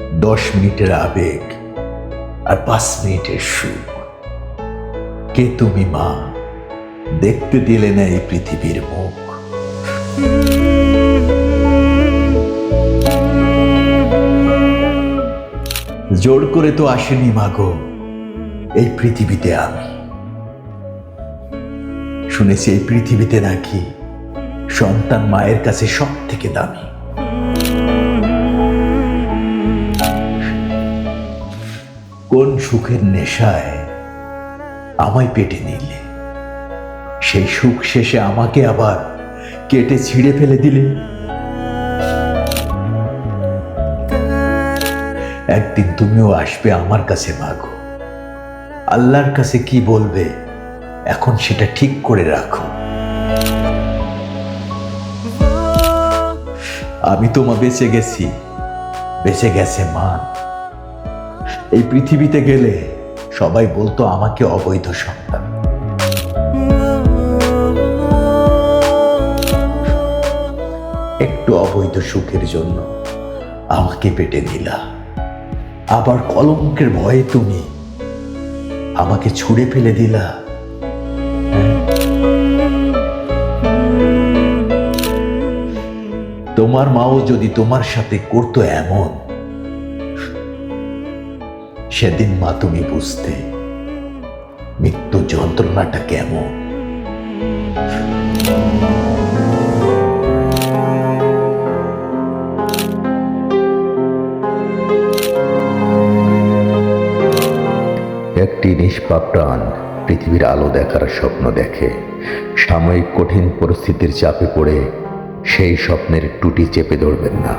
10 মিনিটের আবেগ আর 5 মিনিটের সুখ। কে তুমি মা, দেখতে দিলে না এই পৃথিবীর মুখ। জোর করে তো আসেনি মাগো এই পৃথিবীতে আমি। শুনেছি এই পৃথিবীতে নাকি সন্তান মায়ের কাছে সব থেকে দামি। কোন সুখের নেশায় আমায় পেটে নিলে, সেই সুখ শেষে আমাকে আবার কেটে ছিঁড়ে ফেলে দিলে। একদিন তুমিও আসবে আমার কাছে মাগো, আল্লাহর কাছে কি বলবে এখন সেটা ঠিক করে রাখো। আমি তোমা বেঁচে গেছি, বেঁচে গেছে মান। এই পৃথিবীতে গেলে সবাই বলতো আমাকে অবৈধ সন্তান। একটু অবৈধ সুখের জন্য আমাকে পেটে নিলা, আবার কলঙ্কের ভয়ে তুমি আমাকে ছুঁড়ে ফেলে দিলা। তোমার মাও যদি তোমার সাথে করতো এমন, সেদিন মা তুমি বুঝতে মৃত্যু যন্ত্রণাটা কেমন। একটি নিষ্পাপ প্রাণ পৃথিবীর আলো দেখার স্বপ্ন দেখে। সাময়িক কঠিন পরিস্থিতির চাপে পড়ে সেই স্বপ্নের টুটি চেপে ধরবেন না।